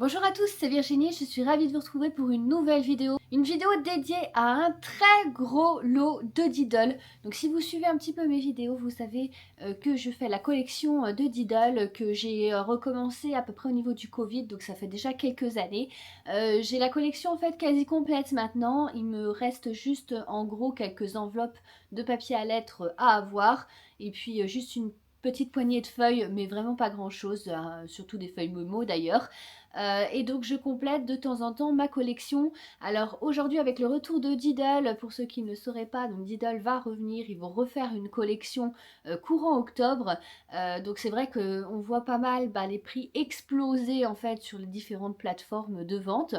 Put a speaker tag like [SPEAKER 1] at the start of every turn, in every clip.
[SPEAKER 1] Bonjour à tous, c'est Virginie, je suis ravie de vous retrouver pour une nouvelle vidéo. Une vidéo dédiée à un très gros lot de Diddle. Donc si vous suivez un petit peu mes vidéos, vous savez que je fais la collection de Diddle, que j'ai recommencé à peu près au niveau du Covid, donc ça fait déjà quelques années. J'ai la collection en fait quasi complète maintenant, il me reste juste en gros quelques enveloppes de papier à lettres à avoir, et puis juste une petite poignée de feuilles, mais vraiment pas grand chose, hein, surtout des feuilles Momo d'ailleurs. Et donc je complète de temps en temps ma collection. Alors aujourd'hui avec le retour de Diddle, pour ceux qui ne le sauraient pas, donc Diddle va revenir, ils vont refaire une collection courant octobre. Donc c'est vrai qu'on voit pas mal les prix exploser en fait sur les différentes plateformes de vente.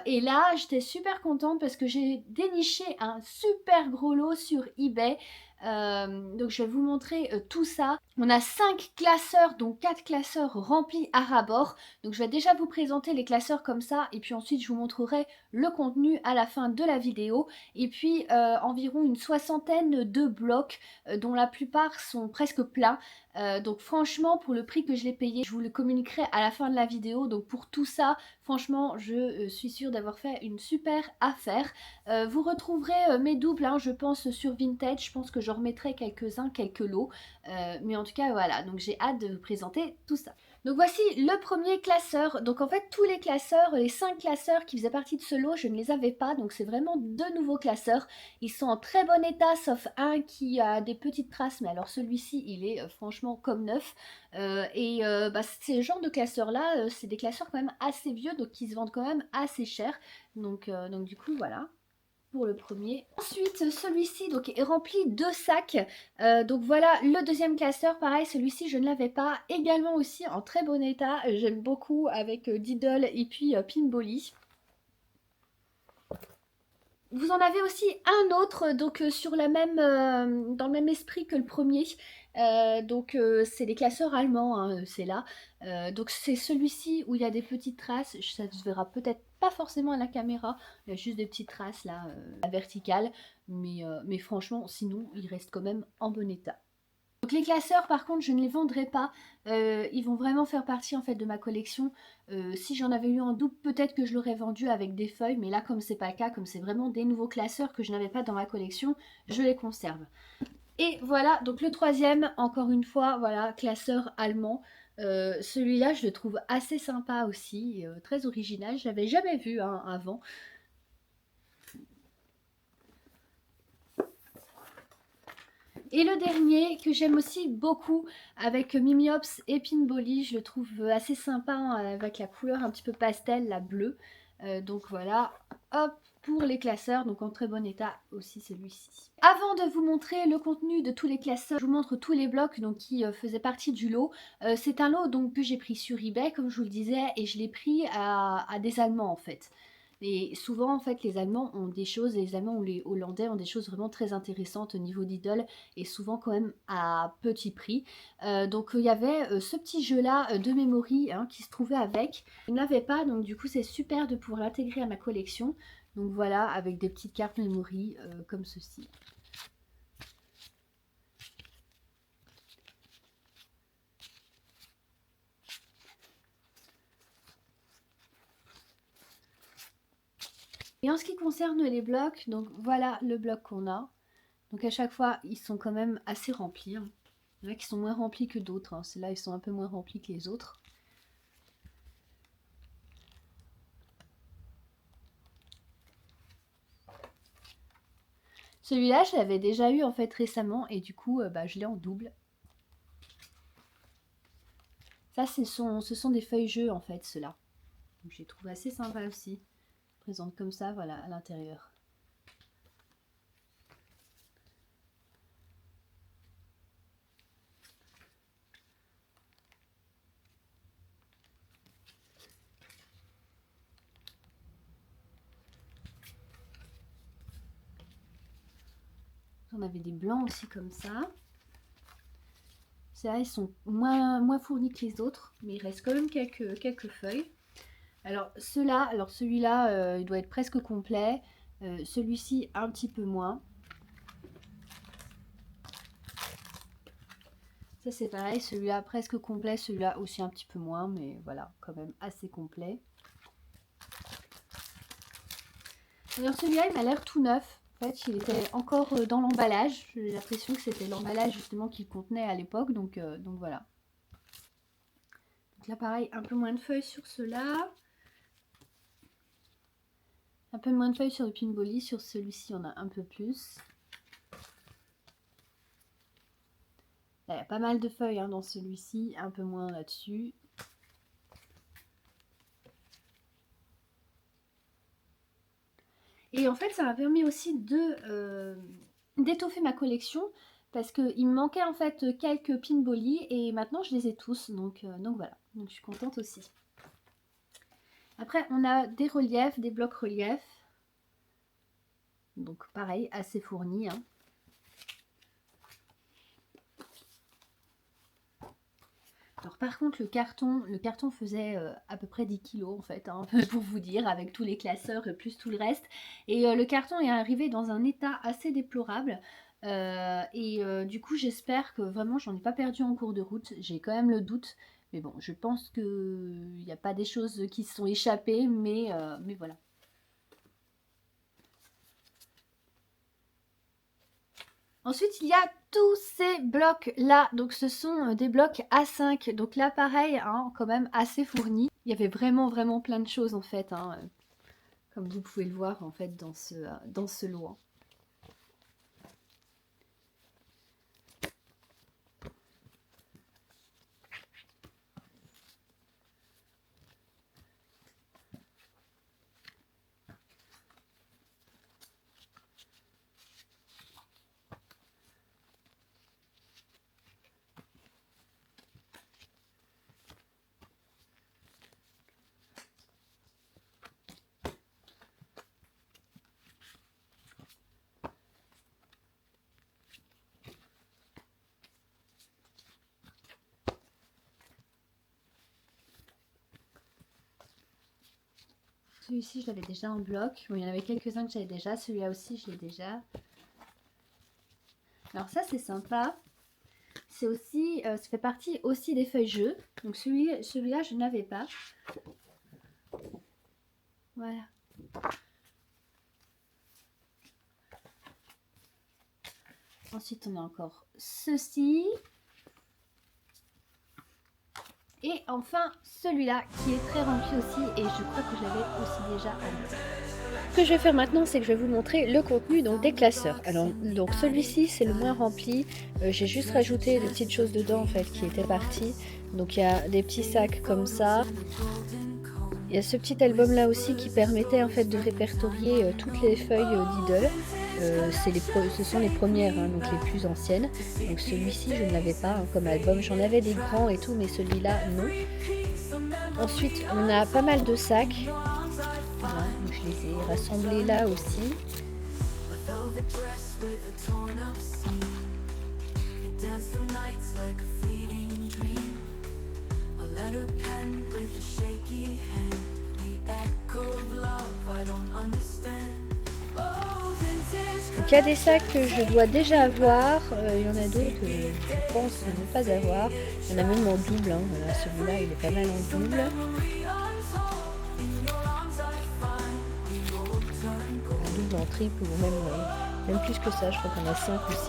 [SPEAKER 1] Et là j'étais super contente parce que j'ai déniché un super gros lot sur eBay. Donc je vais vous montrer tout ça. On a 5 classeurs, donc 4 classeurs remplis à ras-bord. Donc je vais déjà vous présenter les classeurs comme ça et puis ensuite je vous montrerai le contenu à la fin de la vidéo. Et puis environ une soixantaine de blocs dont la plupart sont presque pleins. Donc franchement pour le prix que je l'ai payé, je vous le communiquerai à la fin de la vidéo. Donc pour tout ça, franchement je suis sûre d'avoir fait une super affaire. Vous retrouverez mes doubles, hein, je pense sur Vinted, je pense que j'en remettrai quelques-uns, quelques lots. Mais en tout cas voilà, donc j'ai hâte de vous présenter tout ça. Donc voici le premier classeur. Donc en fait tous les classeurs, les 5 classeurs qui faisaient partie de ce lot, je ne les avais pas. Donc c'est vraiment deux nouveaux classeurs. Ils sont en très bon état sauf un qui a des petites traces. Mais alors celui-ci il est franchement comme neuf. Ces genres de classeurs là, c'est des classeurs quand même assez vieux. Donc qui se vendent quand même assez cher. Donc du coup voilà pour le premier. Ensuite, celui-ci donc est rempli de sacs. Donc voilà, le deuxième classeur, pareil, celui-ci je ne l'avais pas. Également aussi en très bon état. J'aime beaucoup avec Diddle et puis Pinbally. Vous en avez aussi un autre, donc sur la même, dans le même esprit que le premier. C'est des classeurs allemands, hein, c'est là. Donc c'est celui-ci où il y a des petites traces. Ça se verra peut-être pas forcément à la caméra. Il y a juste des petites traces là, à verticale. Mais franchement, sinon, il reste quand même en bon état. Donc les classeurs par contre je ne les vendrai pas, ils vont vraiment faire partie en fait de ma collection. Si j'en avais eu en double peut-être que je l'aurais vendu avec des feuilles, mais là comme c'est pas le cas, comme c'est vraiment des nouveaux classeurs que je n'avais pas dans ma collection, je les conserve. Et voilà, donc le troisième, encore une fois, voilà, classeur allemand. Celui-là je le trouve assez sympa aussi, très original, je l'avais jamais vu hein, avant. Et le dernier que j'aime aussi beaucoup avec Mimiops et Pinbally, je le trouve assez sympa hein, avec la couleur un petit peu pastel, la bleue. Donc voilà, hop, pour les classeurs, donc en très bon état aussi celui-ci. Avant de vous montrer le contenu de tous les classeurs, je vous montre tous les blocs donc, qui faisaient partie du lot. C'est un lot donc, que j'ai pris sur eBay, comme je vous le disais, et je l'ai pris à des Allemands en fait. Et souvent, en fait, les Allemands ont des choses, les Allemands ou les Hollandais ont des choses vraiment très intéressantes au niveau d'Idol et souvent quand même à petit prix. Donc il y avait ce petit jeu-là de memory hein, qui se trouvait avec. Je ne l'avais pas, donc du coup c'est super de pouvoir l'intégrer à ma collection. Donc voilà, avec des petites cartes memory comme ceci. Et en ce qui concerne les blocs, donc voilà le bloc qu'on a. Donc à chaque fois, ils sont quand même assez remplis. Hein. Il y en a qui sont moins remplis que d'autres. Hein. Ceux-là, ils sont un peu moins remplis que les autres. Celui-là, je l'avais déjà eu en fait récemment et du coup, je l'ai en double. Ça, ce sont des feuilles jeux en fait, ceux-là. Donc je les trouve assez sympas aussi. Présente comme ça, voilà, à l'intérieur. On avait des blancs aussi comme ça. Ceux-là, ils sont moins fournis que les autres, mais il reste quand même quelques feuilles. Alors celui-là, il doit être presque complet. Celui-ci, un petit peu moins. Ça c'est pareil, celui-là presque complet, celui-là aussi un petit peu moins, mais voilà, quand même assez complet. Alors celui-là il m'a l'air tout neuf. En fait il était encore dans l'emballage. J'ai l'impression que c'était l'emballage justement qu'il contenait à l'époque, donc voilà. Donc là pareil, un peu moins de feuilles sur ceux-là. Un peu moins de feuilles sur le Pinball, sur celui-ci on a un peu plus. Là, il y a pas mal de feuilles hein, dans celui-ci, un peu moins là-dessus. Et en fait, ça m'a permis aussi de d'étoffer ma collection parce qu'il me manquait en fait quelques pinballis et maintenant je les ai tous. Donc voilà, donc je suis contente aussi. Après, on a des reliefs, des blocs reliefs. Donc pareil, assez fournis. Hein. Alors par contre le carton faisait à peu près 10 kilos en fait, hein, pour vous dire, avec tous les classeurs et plus tout le reste. Et le carton est arrivé dans un état assez déplorable. Du coup j'espère que vraiment j'en ai pas perdu en cours de route. J'ai quand même le doute. Mais bon, je pense qu'il n'y a pas des choses qui se sont échappées, mais voilà. Ensuite, il y a tous ces blocs-là. Donc, ce sont des blocs A5. Donc là, pareil, hein, quand même assez fourni. Il y avait vraiment, vraiment plein de choses, en fait. Hein, comme vous pouvez le voir, en fait, dans ce lot. Hein. Celui-ci, je l'avais déjà en bloc. Bon, il y en avait quelques-uns que j'avais déjà. Celui-là aussi, je l'ai déjà. Alors ça, c'est sympa. C'est aussi, ça fait partie aussi des feuilles jeux. Donc celui-là, je n'avais pas. Voilà. Ensuite, on a encore ceci. Et enfin, celui-là qui est très rempli aussi. Et je crois que je l'avais aussi déjà en bloc. Ce que je vais faire maintenant, c'est que je vais vous montrer le contenu donc, des classeurs. Alors, donc celui-ci, c'est le moins rempli. J'ai juste rajouté des petites choses dedans, en fait, qui étaient parties. Donc, il y a des petits sacs comme ça. Il y a ce petit album-là aussi qui permettait, en fait, de répertorier toutes les feuilles d'Idol. Ce sont les premières, hein, donc les plus anciennes. Donc celui-ci, je ne l'avais pas hein, comme album. J'en avais des grands et tout, mais celui-là, non. Ensuite, on a pas mal de sacs. Voilà, donc je les ai rassemblés là aussi. Donc il y a des sacs que je dois déjà avoir, il y en a d'autres que je pense ne pas avoir. Il y en a même en double, hein. Voilà, celui-là il est pas mal en double. En double, en triple ou même plus que ça, je crois qu'on a 5 ou 6.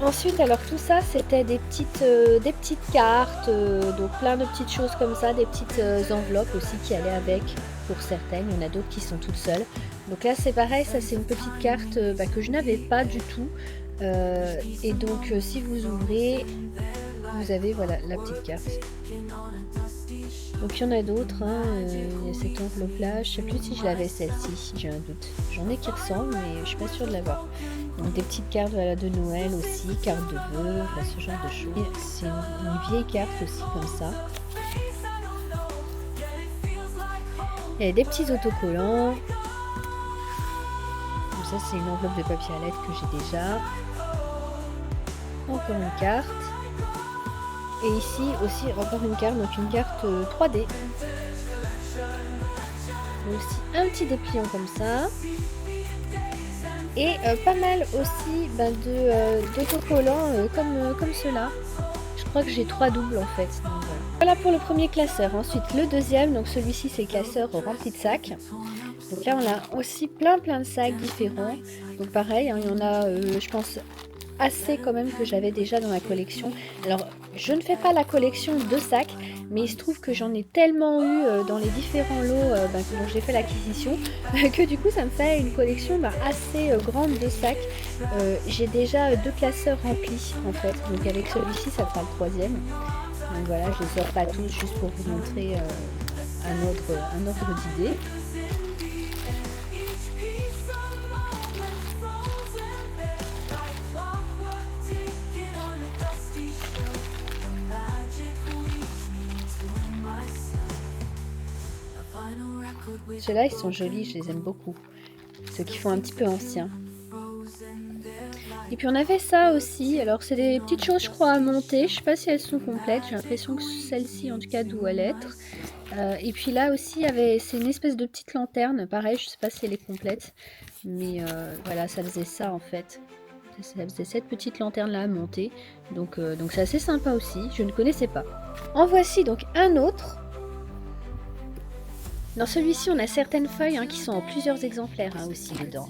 [SPEAKER 1] Ensuite, alors tout ça, c'était des petites cartes, donc plein de petites choses comme ça, des petites enveloppes aussi qui allaient avec pour certaines. Il y en a d'autres qui sont toutes seules. Donc là, c'est pareil, ça c'est une petite carte que je n'avais pas du tout. Et donc, si vous ouvrez, vous avez voilà la petite carte. Donc il y en a d'autres, hein, il y a cette enveloppe-là, je ne sais plus si je l'avais celle-ci, j'ai un doute. J'en ai qui ressemblent, mais je ne suis pas sûre de l'avoir. Donc des petites cartes voilà, de Noël aussi, cartes de vœux, enfin, ce genre de choses. C'est une vieille carte aussi comme ça. Il y a des petits autocollants. Donc ça c'est une enveloppe de papier à lettres que j'ai déjà. Encore une carte. Et ici aussi encore une carte, donc une carte 3D. Donc aussi un petit dépliant comme ça. Et pas mal aussi d'autocollants comme ceux-là. Je crois que j'ai 3 doubles en fait. Donc, voilà pour le premier classeur. Ensuite le deuxième, donc celui-ci c'est classeur rempli de sacs. Donc là on a aussi plein de sacs différents. Donc pareil, hein, il y en a je pense assez quand même que j'avais déjà dans la collection. Alors je ne fais pas la collection de sacs, mais il se trouve que j'en ai tellement eu dans les différents lots dont j'ai fait l'acquisition que du coup ça me fait une collection assez grande de sacs. J'ai déjà 2 classeurs remplis en fait, donc avec celui-ci ça fera le troisième. Donc voilà, je les sors pas tous juste pour vous montrer un ordre d'idée. Ceux-là, ils sont jolis, je les aime beaucoup. Ceux qui font un petit peu anciens. Et puis on avait ça aussi. Alors c'est des petites choses, je crois, à monter. Je sais pas si elles sont complètes. J'ai l'impression que celle-ci, en tout cas, doit l'être. Et puis là aussi, c'est une espèce de petite lanterne. Pareil, je sais pas si elle est complète. Mais voilà, ça faisait ça en fait. Ça faisait cette petite lanterne-là à monter. Donc c'est assez sympa aussi. Je ne connaissais pas. En voici donc un autre. Dans celui-ci, on a certaines feuilles qui sont en plusieurs exemplaires aussi dedans.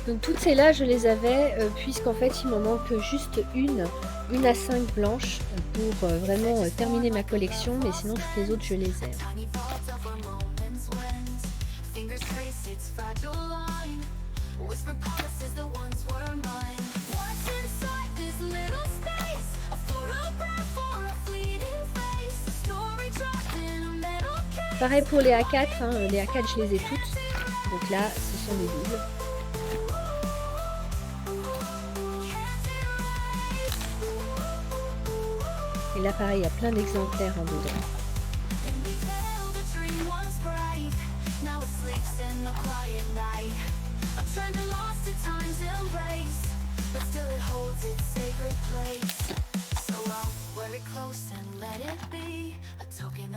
[SPEAKER 1] Donc toutes ces là je les avais puisqu'en fait il m'en manque juste une à 5 blanches pour vraiment terminer ma collection, mais sinon toutes les autres je les ai. Pareil pour les A4, les A4 je les ai toutes, donc là ce sont des doubles. Et là pareil, il y a plein d'exemplaires dedans.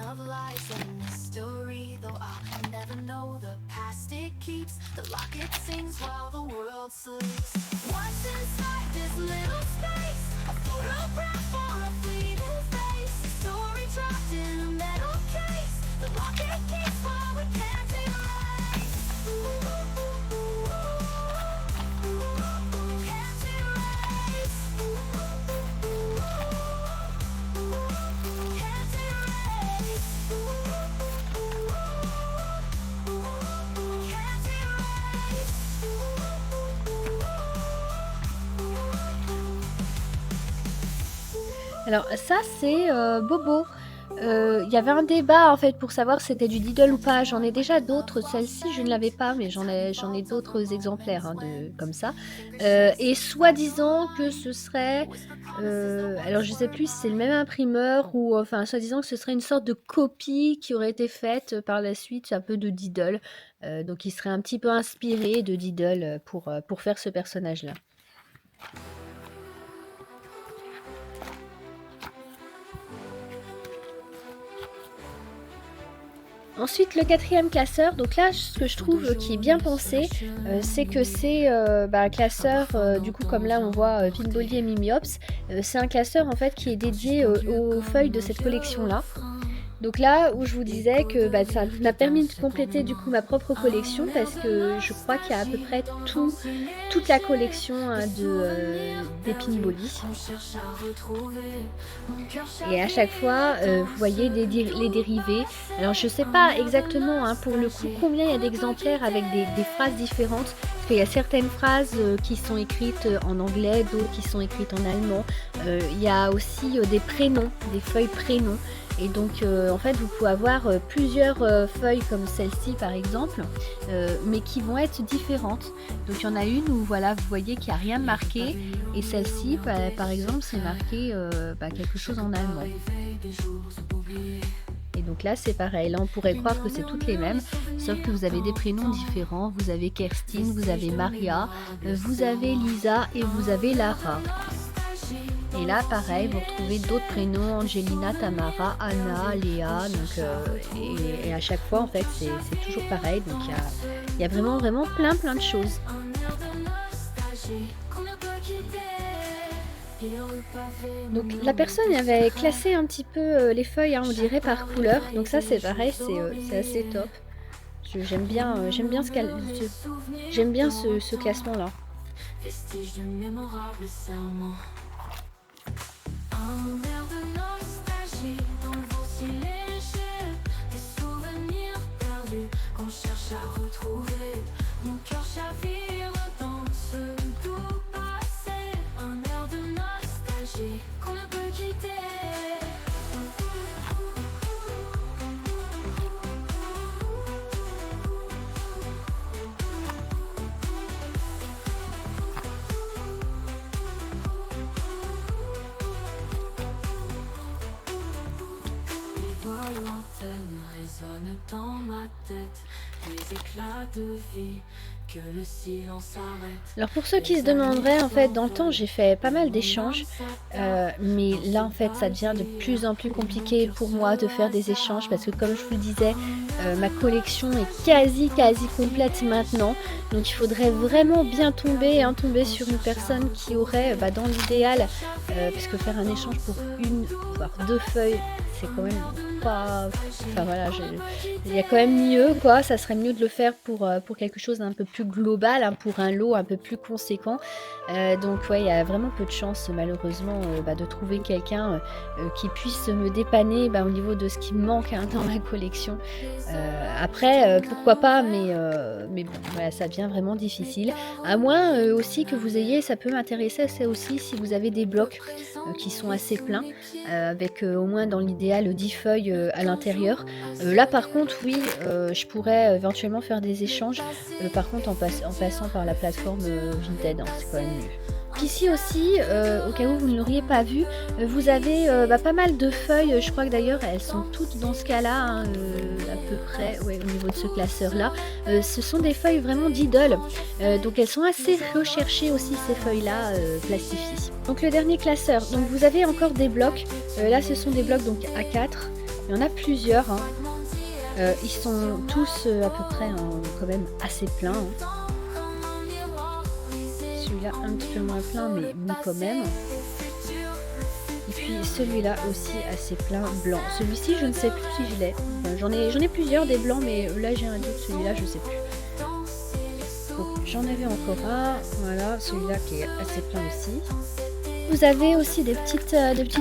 [SPEAKER 1] Of lies and mystery, though I'll never know the past it keeps. The locket sings while the world sleeps. What's inside this little space? A photograph for a fleeting face. A story trapped in a metal case. The locket keeps while we can't erase. Can't erase. Alors ça c'est Bobo. Il y avait un débat en fait pour savoir si c'était du Diddle ou pas. J'en ai déjà d'autres. Celle-ci je ne l'avais pas, mais j'en ai d'autres exemplaires comme ça. Et soi-disant que ce serait, alors je sais plus si c'est le même imprimeur ou enfin soi-disant que ce serait une sorte de copie qui aurait été faite par la suite un peu de Diddle. Donc il serait un petit peu inspiré de Diddle pour faire ce personnage-là. Ensuite le quatrième classeur, donc là ce que je trouve qui est bien pensé, c'est que c'est un classeur, du coup comme là on voit Pinbolly et Mimiops, c'est un classeur en fait qui est dédié aux feuilles de cette collection là. Donc là où je vous disais que ça m'a permis de compléter du coup ma propre collection, parce que je crois qu'il y a à peu près toute la collection des Pinbolly. Et à chaque fois vous voyez les dérivés. Alors je sais pas exactement pour le coup combien il y a d'exemplaires avec des phrases différentes. qu'il y a certaines phrases qui sont écrites en anglais, d'autres qui sont écrites en allemand. Il y a aussi des prénoms, des feuilles prénoms. Et donc en fait vous pouvez avoir plusieurs feuilles comme celle-ci par exemple, mais qui vont être différentes. Donc il y en a une où voilà, vous voyez qu'il n'y a rien marqué, et celle-ci par exemple c'est marqué quelque chose en allemand. Et donc là c'est pareil, là on pourrait croire que c'est toutes les mêmes, sauf que vous avez des prénoms différents. Vous avez Kerstin, vous avez Maria, vous avez Lisa et vous avez Lara. Et là pareil, vous retrouvez d'autres prénoms, Angelina, Tamara, Anna, Léa, donc, et à chaque fois en fait c'est toujours pareil, donc il y a vraiment plein de choses. Donc la personne avait classé un petit peu les feuilles, hein, on dirait par couleur, donc ça c'est pareil, c'est assez top. J'aime bien ce classement là. Un air de nostalgie dans le vent si léger, des souvenirs perdus qu'on cherche à retrouver. Mon cœur chavire dans ce doux passé. Un air de nostalgie qu'on ne peut quitter. Résonne dans ma tête, les éclats de vie, que le silence arrête. Alors pour ceux qui se demanderaient, en fait dans le temps j'ai fait pas mal d'échanges, mais là en fait ça devient de plus en plus compliqué pour moi de faire des échanges, parce que comme je vous le disais, ma collection est quasi complète maintenant, donc il faudrait vraiment bien tomber sur une personne qui aurait dans l'idéal, parce que faire un échange pour une voire deux feuilles c'est quand même pas, enfin voilà, il y a quand même mieux quoi, ça serait mieux de le faire pour quelque chose d'un peu plus global, hein, pour un lot un peu plus conséquent. Donc ouais, il y a vraiment peu de chance malheureusement de trouver quelqu'un qui puisse me dépanner au niveau de ce qui me manque, hein, dans ma collection. Après pourquoi pas, mais bon voilà, ça devient vraiment difficile, à moins aussi que vous ayez, ça peut m'intéresser, c'est aussi si vous avez des blocs qui sont assez pleins, avec au moins dans l'idéal 10 feuilles à l'intérieur. Là par contre oui, je pourrais éventuellement faire des échanges, par contre en passant par la plateforme Vinted, hein, c'est quand même mieux. Ici aussi, au cas où vous ne l'auriez pas vu, vous avez pas mal de feuilles, je crois que d'ailleurs elles sont toutes dans ce cas-là, hein, à peu près, ouais, au niveau de ce classeur-là. Ce sont des feuilles vraiment d'idoles, donc elles sont assez recherchées aussi ces feuilles-là plastifiées. Donc le dernier classeur, donc vous avez encore des blocs, là ce sont des blocs donc A4, il y en a plusieurs, hein. Ils sont tous à peu près quand même assez pleins, hein. Celui-là un petit peu moins plein mais quand même. Et puis celui-là aussi assez plein, blanc. Celui-ci je ne sais plus si je l'ai. J'en ai plusieurs des blancs, mais là j'ai un doute, celui-là je sais plus. Donc j'en avais encore un, voilà, celui-là qui est assez plein aussi. Vous avez aussi des petites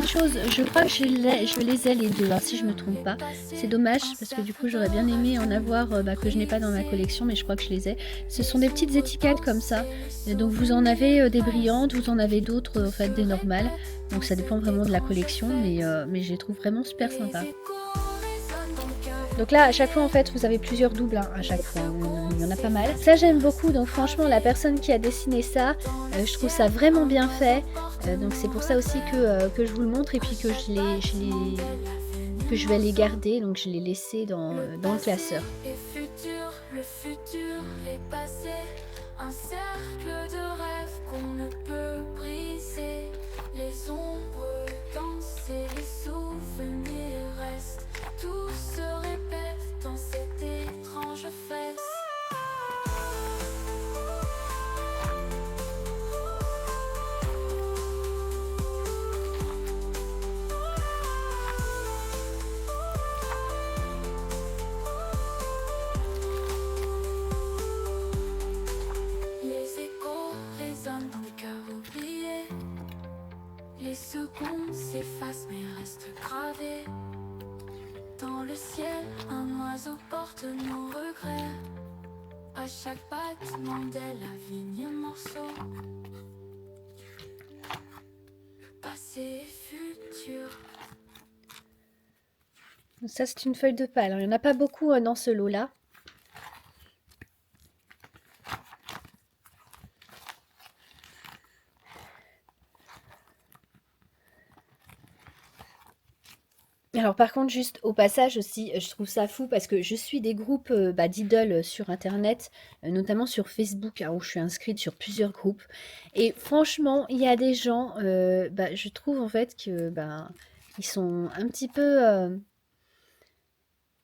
[SPEAKER 1] choses, je crois que je les ai les deux, hein, si je me trompe pas. C'est dommage parce que du coup j'aurais bien aimé en avoir que je n'ai pas dans ma collection, mais je crois que je les ai. Ce sont des petites étiquettes comme ça, et donc vous en avez des brillantes, vous en avez d'autres en fait des normales, donc ça dépend vraiment de la collection, mais je les trouve vraiment super sympas. Donc là à chaque fois en fait vous avez plusieurs doubles, hein, à chaque fois, il y en a pas mal. Ça j'aime beaucoup, donc franchement la personne qui a dessiné ça, je trouve ça vraiment bien fait, donc c'est pour ça aussi que je vous le montre, et puis que je vais les garder, donc je l'ai laissé dans le classeur. Le futur est passé, un cercle de rêves qu'on ne peut briser, les ombres dansent et les souvenirs restent, tout se répète dans cette étrange fête. Les secondes s'effacent mais restent gravées. Dans le ciel, un oiseau porte nos regrets.
[SPEAKER 2] À chaque battement de la vigne un morceau. Passé et futur.
[SPEAKER 1] Ça c'est une feuille de paille. Il n'y en a pas beaucoup dans ce lot-là. Alors par contre, juste au passage aussi, je trouve ça fou parce que je suis des groupes d'idoles sur internet, notamment sur Facebook, hein, où je suis inscrite sur plusieurs groupes. Et franchement, il y a des gens, je trouve en fait que ils sont un petit peu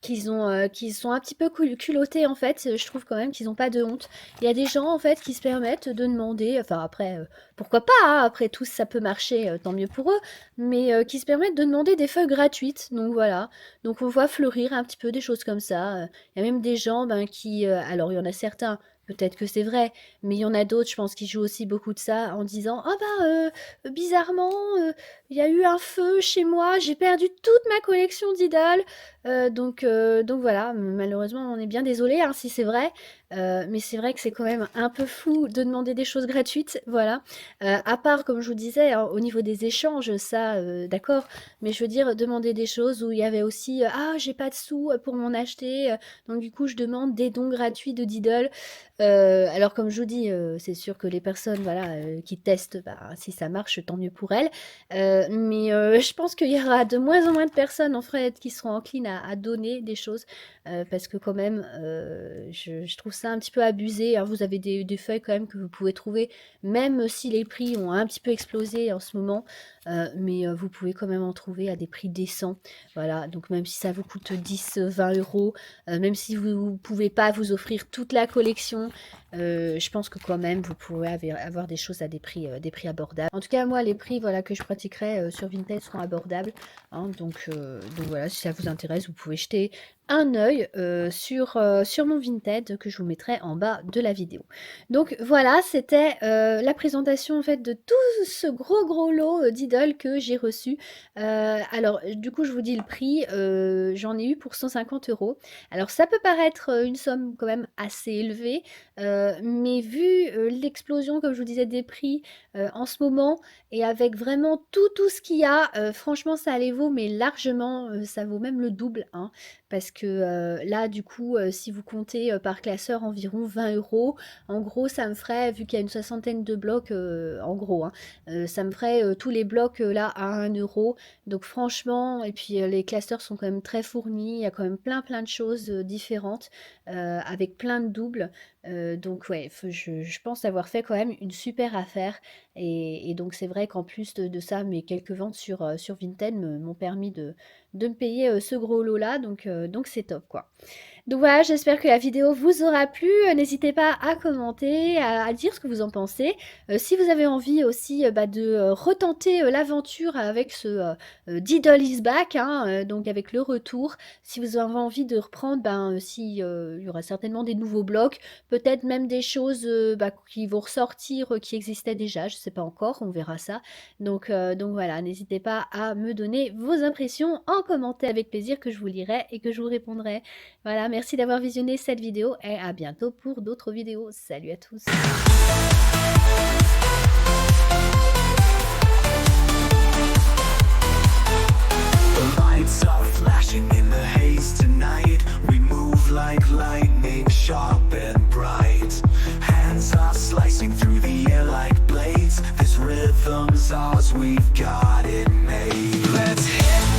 [SPEAKER 1] qu'ils sont un petit peu culottés en fait, je trouve quand même qu'ils ont pas de honte. Il y a des gens en fait qui se permettent de demander, enfin après, pourquoi pas, hein, après tout ça peut marcher, tant mieux pour eux, mais qui se permettent de demander des feuilles gratuites. Donc voilà, donc on voit fleurir un petit peu des choses comme ça. Il y a même des gens qui, alors il y en a certains, peut-être que c'est vrai, mais il y en a d'autres, je pense, qui jouent aussi beaucoup de ça en disant: «Ah bizarrement, il y a eu un feu chez moi, j'ai perdu toute ma collection d'idoles». Donc voilà, malheureusement, on est bien désolé hein, si c'est vrai, mais c'est vrai que c'est quand même un peu fou de demander des choses gratuites, voilà. À part, comme je vous disais, hein, au niveau des échanges, ça, d'accord, mais je veux dire, demander des choses où il y avait aussi, «Ah, j'ai pas de sous pour m'en acheter, donc du coup, je demande des dons gratuits de d'idoles». Alors comme je vous dis, c'est sûr que les personnes, voilà, qui testent, si ça marche, tant mieux pour elles. Mais je pense qu'il y aura de moins en moins de personnes en fait qui seront enclines à donner des choses, parce que quand même, je trouve ça un petit peu abusé, hein. Vous avez des feuilles quand même que vous pouvez trouver, même si les prix ont un petit peu explosé en ce moment, mais vous pouvez quand même en trouver à des prix décents. Voilà, donc même si ça vous coûte 10-20 €, même si vous pouvez pas vous offrir toute la collection, je pense que quand même vous pourrez avoir des choses à des prix abordables. En tout cas, moi, les prix voilà, que je pratiquerai sur Vinted seront abordables, hein, donc voilà, si ça vous intéresse, vous pouvez jeter un œil sur mon Vinted que je vous mettrai en bas de la vidéo. Donc voilà, c'était la présentation en fait de tout ce gros lot d'idoles que j'ai reçu. Alors du coup, je vous dis le prix, j'en ai eu pour 150 €. Alors ça peut paraître une somme quand même assez élevée, mais vu l'explosion, comme je vous disais, des prix en ce moment et avec vraiment tout ce qu'il y a, franchement ça les vaut, mais largement, ça vaut même le double, hein. Parce que là, du coup, si vous comptez par classeur environ 20 €, en gros, ça me ferait, vu qu'il y a une soixantaine de blocs, en gros, hein, ça me ferait tous les blocs là à 1 €. Donc franchement, et puis les classeurs sont quand même très fournis, il y a quand même plein de choses différentes, avec plein de doubles. Donc ouais, je pense avoir fait quand même une super affaire. Et donc c'est vrai qu'en plus de ça, mes quelques ventes sur Vinted m'ont permis de me payer ce gros lot-là. Donc c'est top quoi. Donc voilà, j'espère que la vidéo vous aura plu. N'hésitez pas à commenter, à dire ce que vous en pensez. Si vous avez envie aussi de retenter l'aventure avec ce Diddle is back, hein, donc avec le retour. Si vous avez envie de reprendre, il y aura certainement des nouveaux blocs, peut-être même des choses qui vont ressortir, qui existaient déjà, je ne sais pas encore, on verra ça. Donc voilà, n'hésitez pas à me donner vos impressions en commentaire avec plaisir que je vous lirai et que je vous répondrai. Voilà, merci d'avoir visionné cette vidéo et à bientôt pour d'autres vidéos. Salut à tous.
[SPEAKER 3] The lights are flashing in the haze tonight. We move like light.